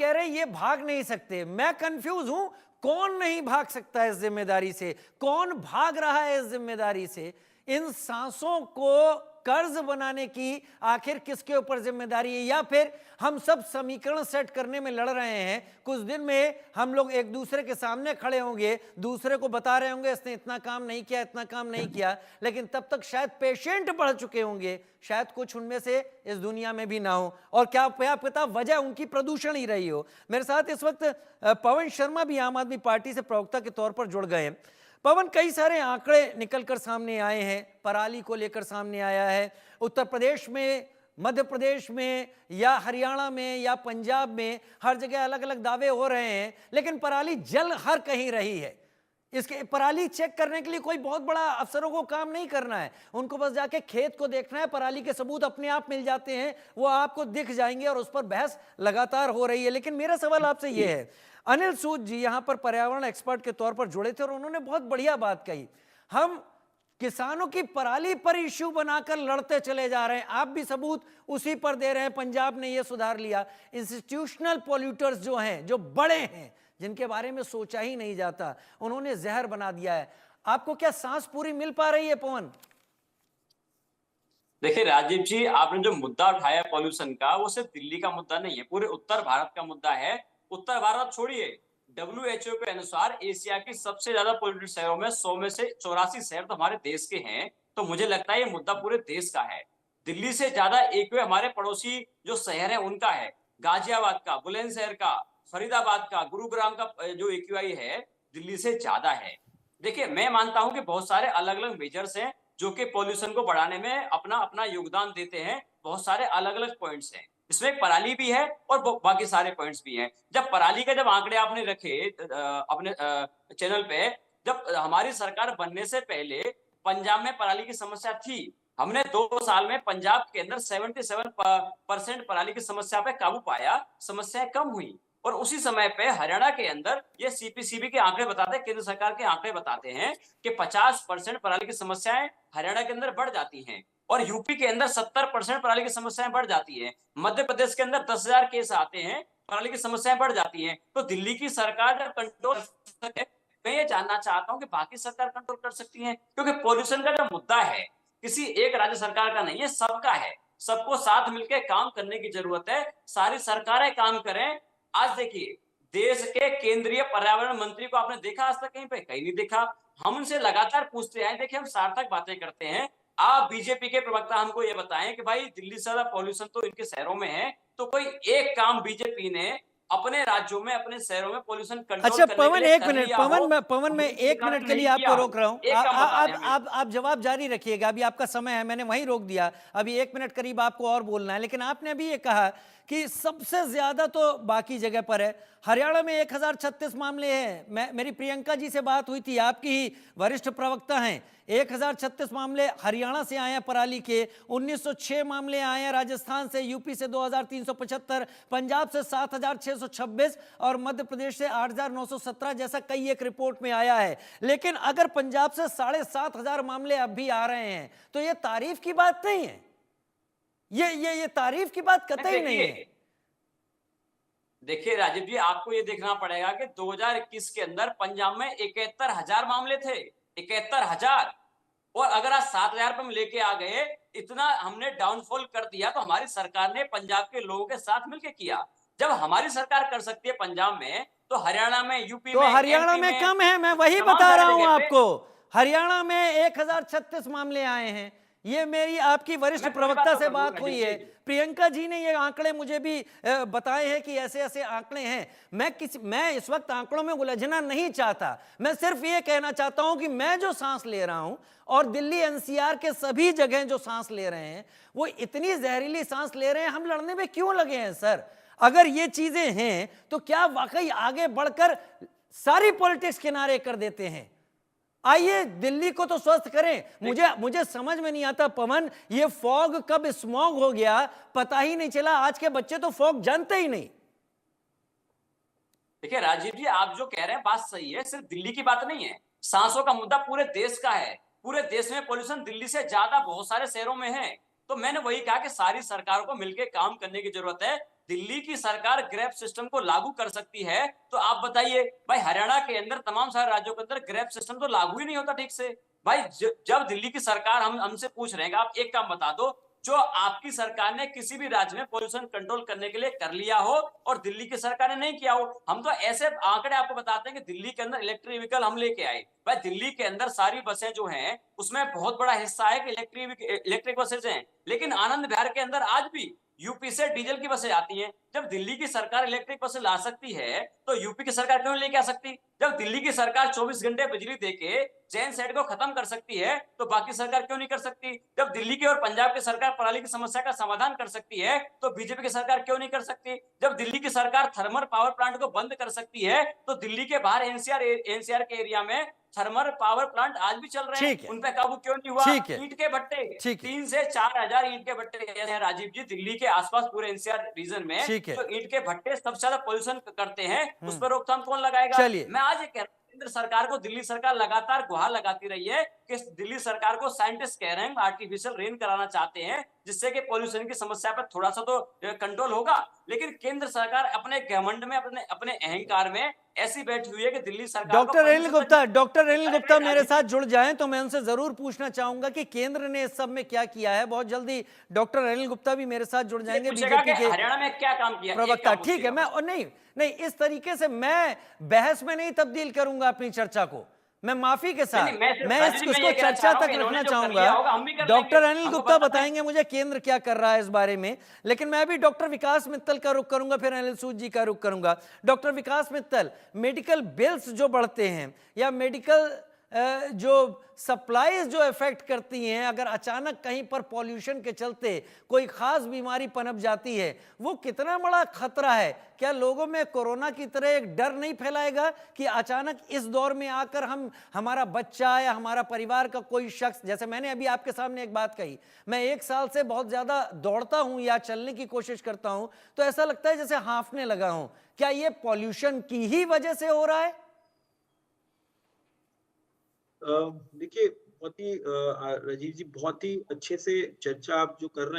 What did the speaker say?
कह रहे हैं ये भाग नहीं सकते। मैं कंफ्यूज हूं, कौन नहीं भाग सकता है इस जिम्मेदारी से, कौन भाग रहा है इस जिम्मेदारी से? इन सांसों को कर्ज बनाने की आखिर किसके ऊपर जिम्मेदारी है? या फिर हम सब समीकरण सेट करने में लड़ रहे हैं? कुछ दिन में हम लोग एक दूसरे के सामने खड़े होंगे, दूसरे को बता रहे होंगे इसने इतना काम नहीं किया, इतना काम नहीं किया, लेकिन तब तक शायद पेशेंट बढ़ चुके होंगे, शायद कुछ उनमें से इस दुनिया में भी ना हो, और क्या पता वजह उनकी प्रदूषण ही रही हो। मेरे साथ इस वक्त पवन शर्मा भी आम आदमी पार्टी से प्रवक्ता के तौर पर जुड़ गए हैं। पवन, कई सारे आंकड़े निकलकर सामने आए हैं, पराली को लेकर सामने आया है, उत्तर प्रदेश में, मध्य प्रदेश में, या हरियाणा में, या पंजाब में, हर जगह अलग अलग दावे हो रहे हैं, लेकिन पराली जल हर कहीं रही है। इसके पराली चेक करने के लिए कोई बहुत बड़ा अफसरों को काम नहीं करना है, उनको बस जाके खेत को देखना है, पराली के सबूत अपने आप मिल जाते हैं, वो आपको दिख जाएंगे, और उस पर बहस लगातार हो रही है। लेकिन मेरा सवाल आपसे ये है, अनिल सूद जी यहां पर पर्यावरण एक्सपर्ट के तौर पर जुड़े थे और उन्होंने बहुत बढ़िया बात कही, हम किसानों की पराली पर इश्यू बनाकर लड़ते चले जा रहे हैं, आप भी सबूत उसी पर दे रहे हैं। पंजाब ने यह सुधार लिया, इंस्टीट्यूशनल पॉल्यूटर्स जो हैं, जो बड़े हैं, जिनके बारे में सोचा ही नहीं जाता, उन्होंने जहर बना दिया है। आपको क्या सांस पूरी मिल पा रही है पवन? देखिए राजीव जी, आपने जो मुद्दा उठाया पॉल्यूशन का, वो सिर्फ दिल्ली का मुद्दा नहीं है, पूरे उत्तर भारत का मुद्दा है। उत्तर भारत छोड़िए, WHO के अनुसार एशिया की सबसे ज्यादा पोल्यूटेड शहरों में 100 में से 84 शहर तो हमारे देश के हैं। तो मुझे लगता है ये मुद्दा पूरे देश का है। दिल्ली से ज्यादा एक्यूआई हमारे पड़ोसी जो शहर है उनका है, गाजियाबाद का, बुलंदशहर का, फरीदाबाद का, गुरुग्राम का जो एक्यूआई है दिल्ली से ज्यादा है। देखिए, मैं मानता हूं कि बहुत सारे अलग अलग मेजर्स हैं जो कि पॉल्यूशन को बढ़ाने में अपना अपना योगदान देते हैं। बहुत सारे अलग अलग पॉइंट्स हैं, इसमें पराली भी है और बाकी सारे पॉइंट्स भी हैं। जब पराली का जब आंकड़े आपने रखे अपने चैनल पे, जब हमारी सरकार बनने से पहले पंजाब में पराली की समस्या थी, हमने 2 साल में पंजाब के अंदर 77% पराली की समस्या पे काबू पाया, समस्याएं कम हुई। और उसी समय पे हरियाणा के अंदर ये सीपीसीबी के आंकड़े बताते हैं, केंद्र सरकार के आंकड़े बताते हैं कि 50% पराली की समस्याएं हरियाणा के अंदर बढ़ जाती हैं, और यूपी के अंदर 70% पराली की समस्याएं बढ़ जाती हैं। मध्य प्रदेश के अंदर 10,000 केस आते हैं, पराली की समस्याएं बढ़ जाती हैं। तो दिल्ली की सरकार जब कंट्रोल, मैं ये जानना चाहता हूं कि बाकी सरकार कंट्रोल कर सकती है, क्योंकि पॉल्यूशन का जो मुद्दा है किसी एक राज्य सरकार का नहीं है, सबका है। सबको साथ मिलकर काम करने की जरूरत है, सारी सरकारें काम करें। आज देखिए, देश के केंद्रीय पर्यावरण मंत्री को आपने देखा आज तक कहीं पे? कहीं नहीं देखा। हम उनसे लगातार पूछते हैं, देखिए हम सार्थक बातें करते हैं, आप बीजेपी के प्रवक्ता हमको ये बताएं कि भाई दिल्ली से ज्यादा पॉल्यूशन तो इनके शहरों में है, तो कोई एक काम बीजेपी ने अपने राज्यों में, अपने शहरों में पॉल्यूशन कंट्रोल अच्छा करने के पवन, लिए एक कर मिनट, लिया पवन हो, मैं पवन में हमने एक देखा मिनट कि के लिए नहीं आपको किया हो। रोक रहा हूं। एक काम बता दें हमें। आप जवाब जारी रखिएगा, अभी आपका समय है, मैंने वहीं रोक दिया, अभी 1 मिनट करीब आपको और बोलना है। लेकिन आपने अभी ये कहा कि सबसे ज्यादा तो बाकी जगह पर है, हरियाणा में 1036 मामले हैं। मेरी प्रियंका जी से बात हुई थी, आपकी ही वरिष्ठ प्रवक्ता हैं, 1036 मामले हरियाणा से आए हैं पराली के, 1906 मामले आए हैं राजस्थान से, यूपी से 2375, पंजाब से 7626 और मध्य प्रदेश से 8917 जैसा कई एक रिपोर्ट में आया है। लेकिन अगर पंजाब से 7500 मामले अब भी आ रहे हैं तो यह तारीफ की बात नहीं है, ये तारीफ की बात कतई नहीं है। देखिए राजीव जी, आपको ये देखना पड़ेगा कि 2021 के अंदर पंजाब में 71,000 मामले थे, 71,000, और अगर आज 7,000 पे हम लेके आ गए, इतना हमने डाउनफॉल कर दिया, तो हमारी सरकार ने पंजाब के लोगों के साथ मिलकर किया। जब हमारी सरकार कर सकती है पंजाब में, तो हरियाणा में, यूपी तो में, हरियाणा एमपी में कम है, मैं वही तमाम बता सारी रहा हूं जगह पे। आपको, हरियाणा में 1036 मामले आए हैं। ये मेरी आपकी वरिष्ठ प्रवक्ता से बात हुई है, प्रियंका जी ने ये आंकड़े मुझे भी बताए हैं कि ऐसे ऐसे आंकड़े हैं। मैं इस वक्त आंकड़ों में उलझना नहीं चाहता, मैं सिर्फ ये कहना चाहता हूं कि मैं जो सांस ले रहा हूं और दिल्ली एनसीआर के सभी जगह जो सांस ले रहे हैं, वो इतनी जहरीली सांस ले रहे हैं। हम लड़ने में क्यों लगे हैं सर? अगर ये चीजें हैं तो क्या वाकई आगे बढ़कर सारी पॉलिटिक्स किनारे कर देते हैं? आइए दिल्ली को तो स्वस्थ करें। मुझे समझ में नहीं आता पवन, ये फॉग कब स्मॉग हो गया पता ही नहीं चला। आज के बच्चे तो फॉग जानते ही नहीं। देखिए राजीव जी, आप जो कह रहे हैं बात सही है, सिर्फ दिल्ली की बात नहीं है, सांसों का मुद्दा पूरे देश का है। पूरे देश में पॉल्यूशन दिल्ली से ज्यादा बहुत सारे शहरों में है। तो मैंने वही कहा कि सारी सरकारों को मिलकर काम करने की जरूरत है। दिल्ली की सरकार ग्रैब सिस्टम को लागू कर सकती है, तो आप बताइए भाई हरियाणा के अंदर तमाम सारे राज्यों के अंदर ग्रैब सिस्टम तो लागू ही नहीं होता ठीक से। भाई जब दिल्ली की सरकार हमसे पूछ रहे हैं कि आप एक काम बता दो जो आपकी सरकार ने किसी भी राज्य में पोल्यूशन कंट्रोल करने के लिए कर लिया हो और दिल्ली की सरकार ने नहीं किया हो। हम तो ऐसे आंकड़े आपको बताते हैं कि दिल्ली के अंदर इलेक्ट्रिक व्हीकल हम लेके आए। भाई दिल्ली के अंदर सारी बसें जो हैं उसमें बहुत बड़ा हिस्सा है कि इलेक्ट्रिक बसेज हैं, लेकिन आनंद विहार के अंदर आज भी यूपी से डीजल की बसें आती हैं। जब दिल्ली की सरकार इलेक्ट्रिक बसें ला सकती है तो यूपी की सरकार क्यों नहीं लेके आ सकती? जब दिल्ली की सरकार 24 घंटे बिजली देके जैन सेट को खत्म कर सकती है तो बाकी सरकार क्यों नहीं कर सकती? जब दिल्ली की और पंजाब की सरकार पराली की समस्या का समाधान कर सकती है तो बीजेपी की सरकार क्यों नहीं कर सकती? जब दिल्ली की सरकार थर्मल पावर प्लांट को बंद कर सकती है तो दिल्ली के बाहर एनसीआर के एरिया में थर्मल पावर प्लांट आज भी चल रहे हैं, ठीक है, उन पे काबू क्यों नहीं हुआ? ठीक है, ईंट के भट्टे ठीक है, 3 से 4,000 ईंट के भट्टे ऐसे हैं राजीव जी दिल्ली के आसपास पूरे एनसीआर रीजन में ठीक है। जो ईंट के भट्टे सबसे ज्यादा पोल्यूशन करते हैं उस पर रोकथाम कौन लगाएगा? चलिए, मैं आज ये कह रहा हूं केंद्र सरकार को दिल्ली सरकार लगातार गुहार लगाती रही है कि दिल्ली सरकार को साइंटिस्ट कह रहे हैं आर्टिफिशियल रेन कराना चाहते हैं जिससे कि पोल्यूशन की समस्या पर थोड़ा सा तो कंट्रोल होगा, लेकिन केंद्र सरकार अपने घमंड में अपने अपने अहंकार में ऐसी बैठी हुई है कि दिल्ली सरकार को डॉक्टर अनिल गुप्ता मेरे राजीव साथ जुड़ जाएं तो मैं उनसे जरूर पूछना चाहूंगा कि केंद्र ने इस सब में क्या किया है। बहुत जल्दी डॉक्टर अनिल गुप्ता भी मेरे साथ जुड़ जाएंगे, पूछेगा कि बीजेपी के हरियाणा में क्या काम किया, एक प्रवक्ता। काम ठीक है, मैं और नहीं नहीं इस तरीके से मैं बहस में नहीं तब्दील करूंगा अपनी चर्चा को। मैं माफी के साथ मैं इसको चर्चा तक रखना चाहूंगा। डॉक्टर अनिल गुप्ता बताएंगे मुझे केंद्र क्या कर रहा है इस बारे में, लेकिन मैं भी डॉक्टर विकास मित्तल का रुख करूंगा, फिर अनिल सूद जी का रुख करूंगा। डॉक्टर विकास मित्तल, मेडिकल बिल्स जो बढ़ते हैं या मेडिकल जो सप्लाईज जो इफेक्ट करती हैं, अगर अचानक कहीं पर पॉल्यूशन के चलते कोई खास बीमारी पनप जाती है, वो कितना बड़ा खतरा है? क्या लोगों में कोरोना की तरह एक डर नहीं फैलाएगा कि अचानक इस दौर में आकर हमारा बच्चा या हमारा परिवार का कोई शख्स, जैसे मैंने अभी आपके सामने एक बात कही, मैं 1 साल से बहुत ज्यादा दौड़ता हूं या चलने की कोशिश करता हूं तो ऐसा लगता है जैसे हांफने लगा हूं। क्या ये पॉल्यूशन की ही वजह से हो रहा है? देखिए बहुत ही राजीव जी बहुत ही अच्छे से चर्चा आप जो कर रहे हैं